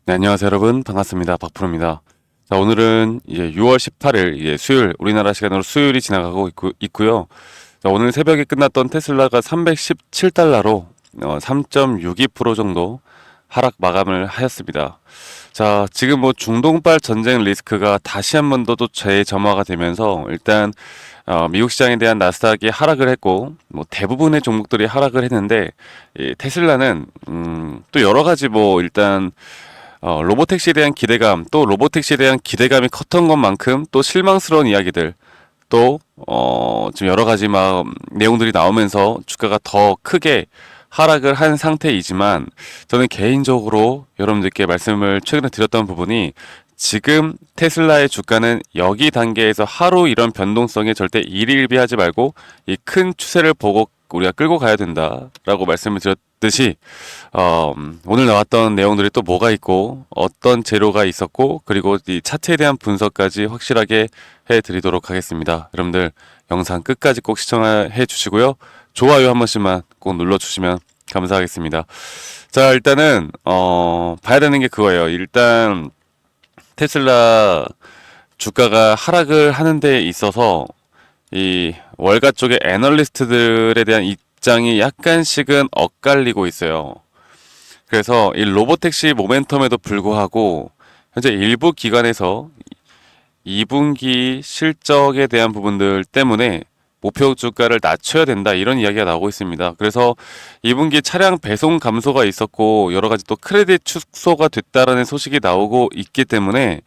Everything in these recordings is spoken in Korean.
네, 안녕하세요, 여러분. 반갑습니다. 박프로입니다. 자, 오늘은 이제 6월 18일, 이제 수요일, 우리나라 시간으로 수요일이 지나가고 있고요. 자, 오늘 새벽에 끝났던 테슬라가 317달러로 3.62% 정도 하락 마감을 하였습니다. 자, 지금 뭐 중동발 전쟁 리스크가 다시 한 번 더 또 재점화가 되면서 일단 미국 시장에 대한 나스닥이 하락을 했고 뭐 대부분의 종목들이 하락을 했는데 이 테슬라는 또 여러 가지 뭐 일단 로보택시에 대한 기대감, 또 로보택시에 대한 기대감이 컸던 것만큼 또 실망스러운 이야기들, 또, 지금 여러 가지 막 내용들이 나오면서 주가가 더 크게 하락을 한 상태이지만, 저는 개인적으로 여러분들께 말씀을 최근에 드렸던 부분이, 지금 테슬라의 주가는 여기 단계에서 하루 이런 변동성에 절대 일희일비하지 말고 이 큰 추세를 보고 우리가 끌고 가야 된다라고 말씀을 드렸듯이 오늘 나왔던 내용들이 또 뭐가 있고 어떤 재료가 있었고 그리고 이 차트에 대한 분석까지 확실하게 해드리도록 하겠습니다. 여러분들 영상 끝까지 꼭 시청해 주시고요. 좋아요 한 번씩만 꼭 눌러주시면 감사하겠습니다. 자, 일단은 봐야 되는 게 그거예요. 일단 테슬라 주가가 하락을 하는 데 있어서 이 월가 쪽의 애널리스트들에 대한 입장이 약간씩은 엇갈리고 있어요. 그래서 이 로보택시 모멘텀에도 불구하고 현재 일부 기관에서 2분기 실적에 대한 부분들 때문에 목표 주가를 낮춰야 된다 이런 이야기가 나오고 있습니다. 그래서 2분기 차량 배송 감소가 있었고 여러 가지 또 크레딧 축소가 됐다라는 소식이 나오고 있기 때문에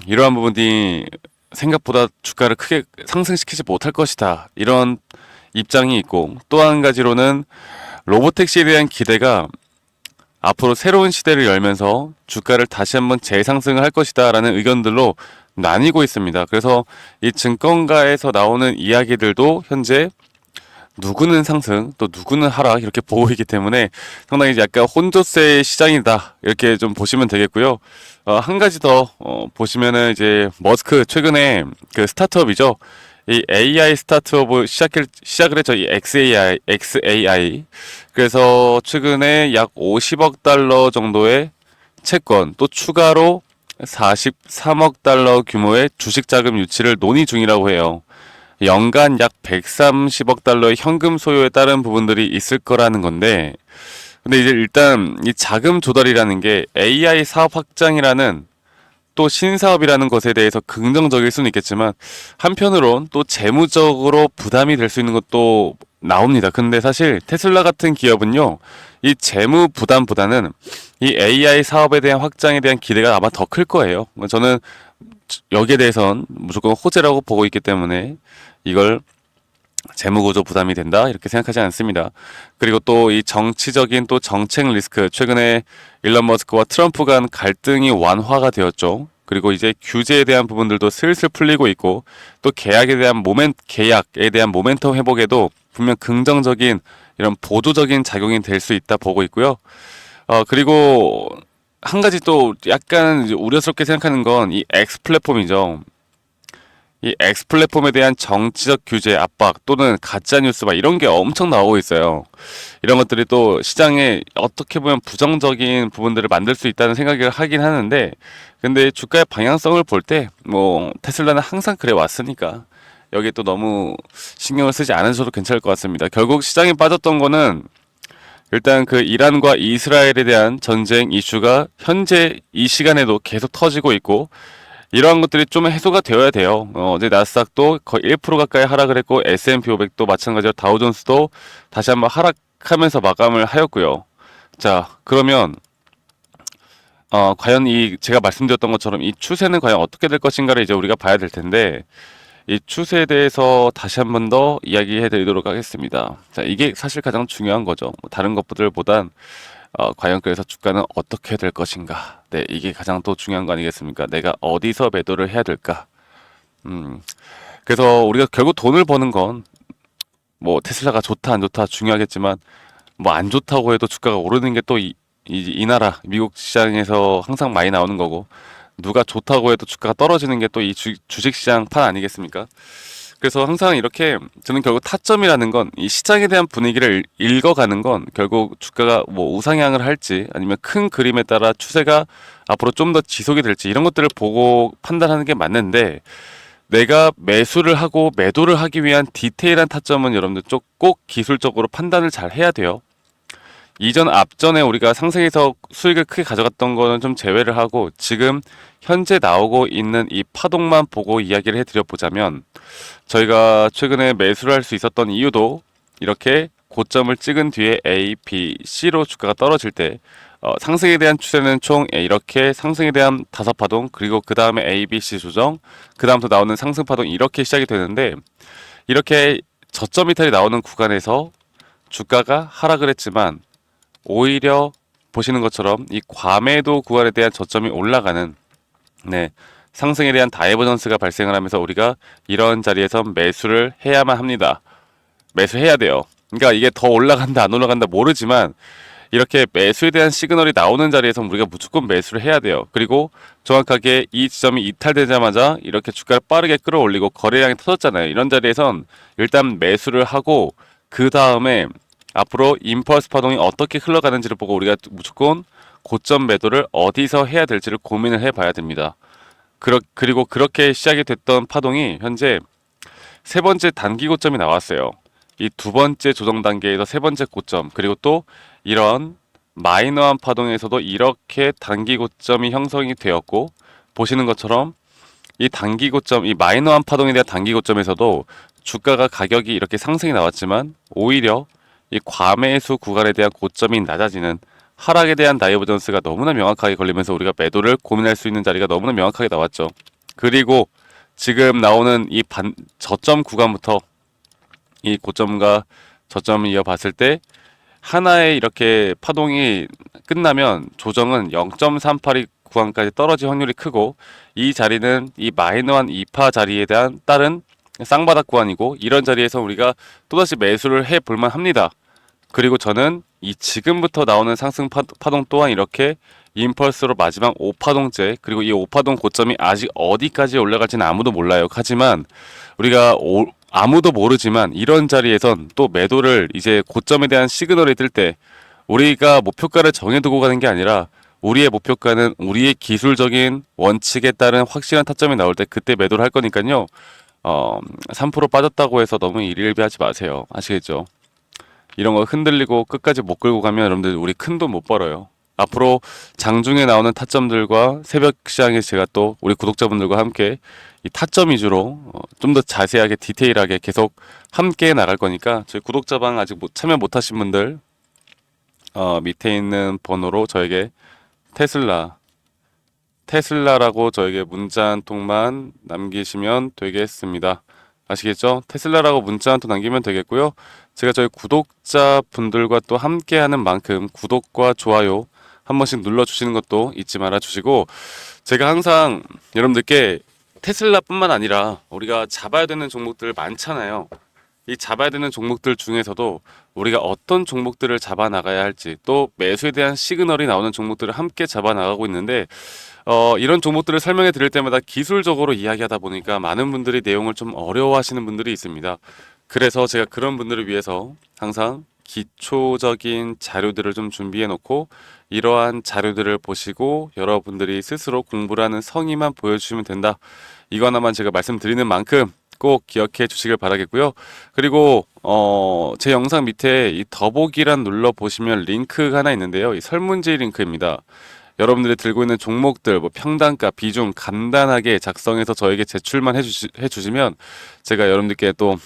이러한 부분이 생각보다 주가를 크게 상승시키지 못할 것이다 이런 입장이 있고, 또 한 가지로는 로보택시에 대한 기대가 앞으로 새로운 시대를 열면서 주가를 다시 한번 재상승을 할 것이다 라는 의견들로 나뉘고 있습니다. 그래서 이 증권가에서 나오는 이야기들도 현재 누구는 상승 또 누구는 하락 이렇게 보이기 때문에 상당히 약간 혼조세 시장이다 이렇게 좀 보시면 되겠고요. 한 가지 더 보시면은 이제 머스크 최근에 그 스타트업이죠. 이 AI 스타트업을 시작을 했죠. 이 XAI. 그래서 최근에 약 50억 달러 정도의 채권, 또 추가로 43억 달러 규모의 주식 자금 유치를 논의 중이라고 해요. 연간 약 130억 달러의 현금 소요에 따른 부분들이 있을 거라는 건데, 근데 이제 일단 이 자금 조달이라는 게 AI 사업 확장이라는 또 신사업이라는 것에 대해서 긍정적일 수는 있겠지만 한편으론 또 재무적으로 부담이 될 수 있는 것도 나옵니다. 근데 사실 테슬라 같은 기업은요, 이 재무 부담보다는 이 AI 사업에 대한 확장에 대한 기대가 아마 더 클 거예요. 저는 여기에 대해선 무조건 호재라고 보고 있기 때문에 이걸 재무구조 부담이 된다 이렇게 생각하지 않습니다. 그리고 또 이 정치적인 또 정책 리스크, 최근에 일론 머스크와 트럼프 간 갈등이 완화가 되었죠. 그리고 이제 규제에 대한 부분들도 슬슬 풀리고 있고, 또 계약에 대한 모멘텀 회복에도 분명 긍정적인 이런 보조적인 작용이 될 수 있다 보고 있고요. 그리고 한 가지 또 약간 이제 우려스럽게 생각하는 건 이 X 플랫폼이죠. 이 X 플랫폼에 대한 정치적 규제 압박 또는 가짜 뉴스 막 이런 게 엄청 나오고 있어요. 이런 것들이 또 시장에 어떻게 보면 부정적인 부분들을 만들 수 있다는 생각을 하긴 하는데, 근데 주가의 방향성을 볼 때 뭐 테슬라는 항상 그래 왔으니까 여기에 또 너무 신경을 쓰지 않으셔도 괜찮을 것 같습니다. 결국 시장에 빠졌던 거는 일단 그 이란과 이스라엘에 대한 전쟁 이슈가 현재 이 시간에도 계속 터지고 있고, 이러한 것들이 좀 해소가 되어야 돼요. 어제 나스닥도 거의 1% 가까이 하락을 했고, S&P 500도 마찬가지로 다우존스도 다시 한번 하락하면서 마감을 하였고요. 자, 그러면 과연 이 제가 말씀드렸던 것처럼 이 추세는 과연 어떻게 될 것인가를 이제 우리가 봐야 될 텐데, 이 추세에 대해서 다시 한번 더 이야기해 드리도록 하겠습니다. 자, 이게 사실 가장 중요한 거죠. 뭐 다른 것들보단 과연 그래서 주가는 어떻게 될 것인가. 네, 이게 가장 또 중요한 거 아니겠습니까? 내가 어디서 매도를 해야 될까? 음, 그래서 우리가 결국 돈을 버는 건 뭐 테슬라가 좋다 안 좋다 중요하겠지만, 뭐 안 좋다고 해도 주가가 오르는 게 또 이 나라 미국 시장에서 항상 많이 나오는 거고, 누가 좋다고 해도 주가가 떨어지는 게 또 이 주식 시장 판 아니겠습니까? 그래서 항상 이렇게 저는 결국 타점이라는 건 이 시장에 대한 분위기를 읽어가는 건 결국 주가가 뭐 우상향을 할지 아니면 큰 그림에 따라 추세가 앞으로 좀 더 지속이 될지 이런 것들을 보고 판단하는 게 맞는데, 내가 매수를 하고 매도를 하기 위한 디테일한 타점은 여러분들 꼭 기술적으로 판단을 잘 해야 돼요. 이전 앞전에 우리가 상승해서 수익을 크게 가져갔던 거는 좀 제외를 하고 지금 현재 나오고 있는 이 파동만 보고 이야기를 해드려 보자면, 저희가 최근에 매수를 할 수 있었던 이유도 이렇게 고점을 찍은 뒤에 A, B, C로 주가가 떨어질 때 상승에 대한 추세는 총 이렇게 상승에 대한 5파동, 그리고 그 다음에 A, B, C 조정, 그 다음부터 나오는 상승 파동 이렇게 시작이 되는데, 이렇게 저점 이탈이 나오는 구간에서 주가가 하락을 했지만 오히려 보시는 것처럼 이 과매도 구간에 대한 저점이 올라가는, 네, 상승에 대한 다이버전스가 발생을 하면서 우리가 이런 자리에서 매수를 해야만 합니다. 매수해야 돼요. 그러니까 이게 더 올라간다 안 올라간다 모르지만 이렇게 매수에 대한 시그널이 나오는 자리에서 우리가 무조건 매수를 해야 돼요. 그리고 정확하게 이 지점이 이탈되자마자 이렇게 주가를 빠르게 끌어올리고 거래량이 터졌잖아요. 이런 자리에선 일단 매수를 하고 그 다음에 앞으로 임펄스 파동이 어떻게 흘러가는지를 보고 우리가 무조건 고점 매도를 어디서 해야 될지를 고민을 해봐야 됩니다. 그리고 그렇게 시작이 됐던 파동이 현재 세 번째 단기 고점이 나왔어요. 이 두 번째 조정 단계에서 세 번째 고점, 그리고 또 이런 마이너한 파동에서도 이렇게 단기 고점이 형성이 되었고, 보시는 것처럼 이 단기 고점, 이 마이너한 파동에 대한 단기 고점에서도 주가가 가격이 이렇게 상승이 나왔지만 오히려 이 과매수 구간에 대한 고점이 낮아지는 하락에 대한 다이버전스가 너무나 명확하게 걸리면서 우리가 매도를 고민할 수 있는 자리가 너무나 명확하게 나왔죠. 그리고 지금 나오는 이 저점 구간부터 이 고점과 저점을 이어봤을 때 하나의 이렇게 파동이 끝나면 조정은 0.382 구간까지 떨어질 확률이 크고, 이 자리는 이 마이너한 2파 자리에 대한 따른 쌍바닥 구간이고, 이런 자리에서 우리가 또다시 매수를 해 볼만 합니다. 그리고 저는 이 지금부터 나오는 상승 파동 또한 이렇게 임펄스로 마지막 5파동째, 그리고 이 5파동 고점이 아직 어디까지 올라갈지는 아무도 몰라요. 하지만 우리가 아무도 모르지만 이런 자리에선 또 매도를, 이제 고점에 대한 시그널이 뜰 때 우리가 목표가를 정해두고 가는 게 아니라 우리의 목표가는 우리의 기술적인 원칙에 따른 확실한 타점이 나올 때 그때 매도를 할 거니까요. 3% 빠졌다고 해서 너무 일일비하지 마세요. 아시겠죠? 이런 거 흔들리고 끝까지 못 끌고 가면 여러분들 우리 큰 돈 못 벌어요. 앞으로 장중에 나오는 타점들과 새벽 시장에 제가 또 우리 구독자분들과 함께 이 타점 위주로 좀 더 자세하게 디테일하게 계속 함께 나갈 거니까, 저희 구독자방 아직 참여 못 하신 분들 밑에 있는 번호로 저에게 테슬라라고 저에게 문자 한 통만 남기시면 되겠습니다. 아시겠죠? 테슬라라고 문자 한 통 남기면 되겠고요. 제가 저희 구독자분들과 또 함께하는 만큼 구독과 좋아요 한 번씩 눌러주시는 것도 잊지 말아 주시고, 제가 항상 여러분들께 테슬라뿐만 아니라 우리가 잡아야 되는 종목들 많잖아요. 이 잡아야 되는 종목들 중에서도 우리가 어떤 종목들을 잡아 나가야 할지, 또 매수에 대한 시그널이 나오는 종목들을 함께 잡아 나가고 있는데, 이런 종목들을 설명해 드릴 때마다 기술적으로 이야기하다 보니까 많은 분들이 내용을 좀 어려워하시는 분들이 있습니다. 그래서 제가 그런 분들을 위해서 항상 기초적인 자료들을 좀 준비해 놓고, 이러한 자료들을 보시고 여러분들이 스스로 공부를 하는 성의만 보여주시면 된다, 이거 하나만 제가 말씀드리는 만큼 꼭 기억해 주시길 바라겠고요. 그리고 제 영상 밑에 이 더보기란 눌러 보시면 링크가 하나 있는데요. 이 설문지 링크입니다. 여러분들이 들고 있는 종목들, 뭐 평단가, 비중 간단하게 작성해서 저에게 제출만 해주시면 제가 여러분들께 또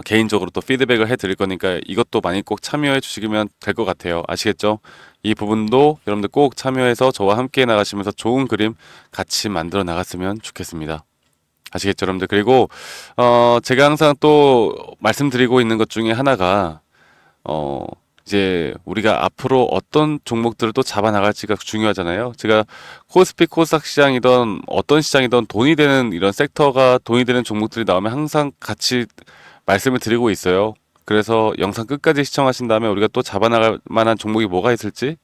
개인적으로 또 피드백을 해드릴 거니까 이것도 많이 꼭 참여해 주시면 될 것 같아요. 아시겠죠? 이 부분도 여러분들 꼭 참여해서 저와 함께 나가시면서 좋은 그림 같이 만들어 나갔으면 좋겠습니다. 아시겠죠, 여러분들? 그리고 제가 항상 또 말씀드리고 있는 것 중에 하나가 이제 우리가 앞으로 어떤 종목들을 또 잡아 나갈지가 중요하잖아요. 제가 코스피 코스닥 시장이든 어떤 시장이든 돈이 되는 이런 섹터가, 돈이 되는 종목들이 나오면 항상 같이 말씀을 드리고 있어요. 그래서 영상 끝까지 시청하신 다음에 우리가 또 잡아 나갈 만한 종목이 뭐가 있을지,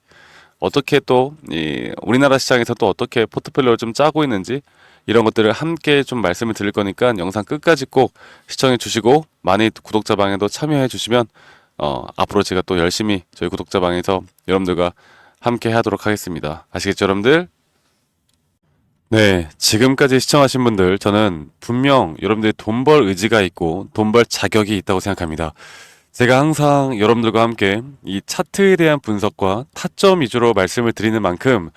어떻게 또 이 우리나라 시장에서 또 어떻게 포트폴리오를 좀 짜고 있는지, 이런 것들을 함께 좀 말씀을 드릴 거니까 영상 끝까지 꼭 시청해 주시고 많이 구독자 방에도 참여해 주시면 앞으로 제가 또 열심히 저희 구독자 방에서 여러분들과 함께 하도록 하겠습니다. 아시겠죠, 여러분들? 네, 지금까지 시청하신 분들, 저는 분명 여러분들이 돈 벌 의지가 있고 돈 벌 자격이 있다고 생각합니다. 제가 항상 여러분들과 함께 이 차트에 대한 분석과 타점 위주로 말씀을 드리는 만큼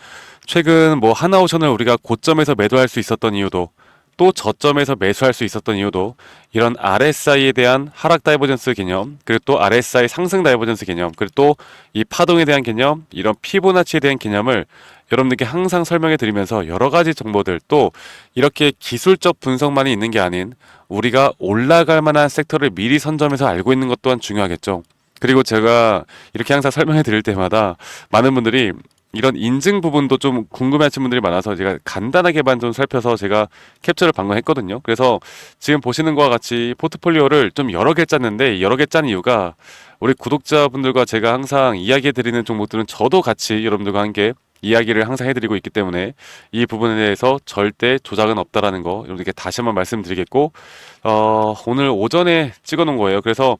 최근 뭐 하나오션을 우리가 고점에서 매도할 수 있었던 이유도 또 저점에서 매수할 수 있었던 이유도 이런 RSI에 대한 하락 다이버전스 개념, 그리고 또 RSI 상승 다이버전스 개념, 그리고 또 이 파동에 대한 개념, 이런 피보나치에 대한 개념을 여러분들께 항상 설명해 드리면서 여러 가지 정보들, 또 이렇게 기술적 분석만이 있는 게 아닌 우리가 올라갈 만한 섹터를 미리 선점해서 알고 있는 것 또한 중요하겠죠. 그리고 제가 이렇게 항상 설명해 드릴 때마다 많은 분들이 이런 인증 부분도 좀 궁금해하시는 분들이 많아서 제가 간단하게만 좀 살펴서 제가 캡처를 방금 했거든요. 그래서 지금 보시는 것과 같이 포트폴리오를 좀 여러 개 짰는데, 여러 개 짠 이유가 우리 구독자분들과 제가 항상 이야기해 드리는 종목들은 저도 같이 여러분들과 함께 이야기를 항상 해드리고 있기 때문에 이 부분에 대해서 절대 조작은 없다라는 거 여러분들께 다시 한번 말씀드리겠고, 오늘 오전에 찍어 놓은 거예요. 그래서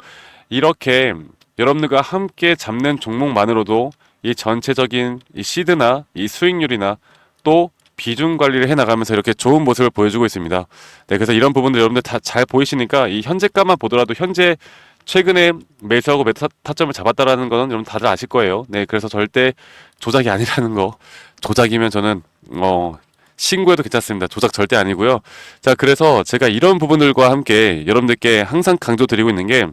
이렇게 여러분들과 함께 잡는 종목만으로도 이 전체적인 이 시드나 이 수익률이나 또 비중 관리를 해 나가면서 이렇게 좋은 모습을 보여주고 있습니다. 네, 그래서 이런 부분들 여러분들 다 잘 보이시니까 이 현재가만 보더라도 현재 최근에 매수하고 매수 타점을 잡았다라는 거는 여러분 다들 아실 거예요. 네, 그래서 절대 조작이 아니라는 거. 조작이면 저는 신고해도 괜찮습니다. 조작 절대 아니고요. 자, 그래서 제가 이런 부분들과 함께 여러분들께 항상 강조드리고 있는 게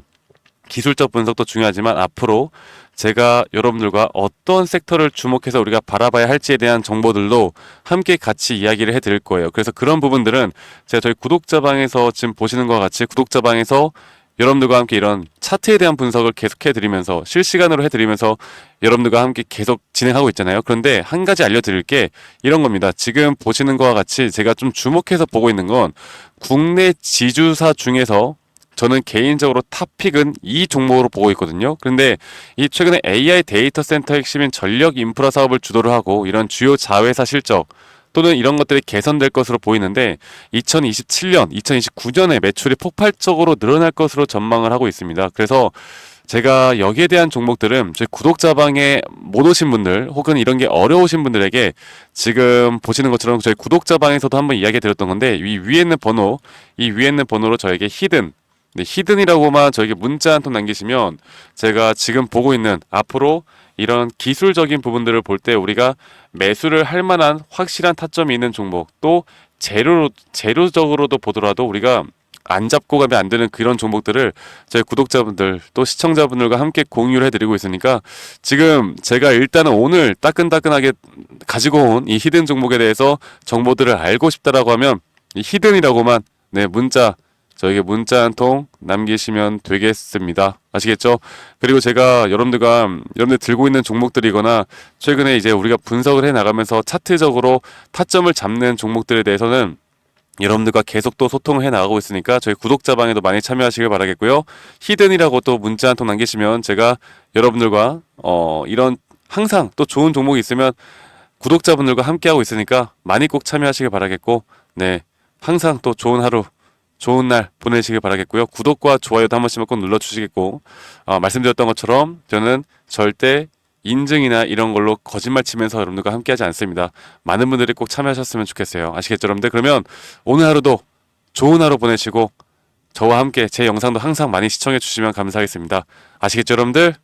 기술적 분석도 중요하지만 앞으로 제가 여러분들과 어떤 섹터를 주목해서 우리가 바라봐야 할지에 대한 정보들도 함께 같이 이야기를 해드릴 거예요. 그래서 그런 부분들은 제가 저희 구독자방에서 지금 보시는 것과 같이 구독자방에서 여러분들과 함께 이런 차트에 대한 분석을 계속 해드리면서 실시간으로 해드리면서 여러분들과 함께 계속 진행하고 있잖아요. 그런데 한 가지 알려드릴 게 이런 겁니다. 지금 보시는 것과 같이 제가 좀 주목해서 보고 있는 건 국내 지주사 중에서 저는 개인적으로 탑픽은 이 종목으로 보고 있거든요. 그런데 이 최근에 AI 데이터 센터 핵심인 전력 인프라 사업을 주도를 하고 이런 주요 자회사 실적 또는 이런 것들이 개선될 것으로 보이는데 2027년, 2029년에 매출이 폭발적으로 늘어날 것으로 전망을 하고 있습니다. 그래서 제가 여기에 대한 종목들은 저희 구독자방에 못 오신 분들 혹은 이런 게 어려우신 분들에게 지금 보시는 것처럼 저희 구독자방에서도 한번 이야기 드렸던 건데 이 위에 있는 번호, 이 위에 있는 번호로 저에게 히든, 네, 히든이라고만 저에게 문자 한 통 남기시면 제가 지금 보고 있는 앞으로 이런 기술적인 부분들을 볼 때 우리가 매수를 할 만한 확실한 타점이 있는 종목 또 재료적으로도 보더라도 우리가 안 잡고 가면 안 되는 그런 종목들을 저희 구독자분들 또 시청자분들과 함께 공유를 해드리고 있으니까 지금 제가 일단은 오늘 따끈따끈하게 가지고 온 이 히든 종목에 대해서 정보들을 알고 싶다라고 하면 이 히든이라고만 네 문자 저에게 문자 한 통 남기시면 되겠습니다. 아시겠죠? 그리고 제가 여러분들 들고 있는 종목들이거나 최근에 이제 우리가 분석을 해 나가면서 차트적으로 타점을 잡는 종목들에 대해서는 여러분들과 계속 또 소통을 해 나가고 있으니까 저희 구독자방에도 많이 참여하시길 바라겠고요. 히든이라고 또 문자 한 통 남기시면 제가 여러분들과 이런 항상 또 좋은 종목이 있으면 구독자분들과 함께하고 있으니까 많이 꼭 참여하시길 바라겠고 네 항상 또 좋은 하루 좋은 날 보내시길 바라겠고요. 구독과 좋아요도 한 번씩만 꼭 눌러주시겠고 말씀드렸던 것처럼 저는 절대 인증이나 이런 걸로 거짓말 치면서 여러분들과 함께하지 않습니다. 많은 분들이 꼭 참여하셨으면 좋겠어요. 아시겠죠 여러분들? 그러면 오늘 하루도 좋은 하루 보내시고 저와 함께 제 영상도 항상 많이 시청해 주시면 감사하겠습니다. 아시겠죠 여러분들?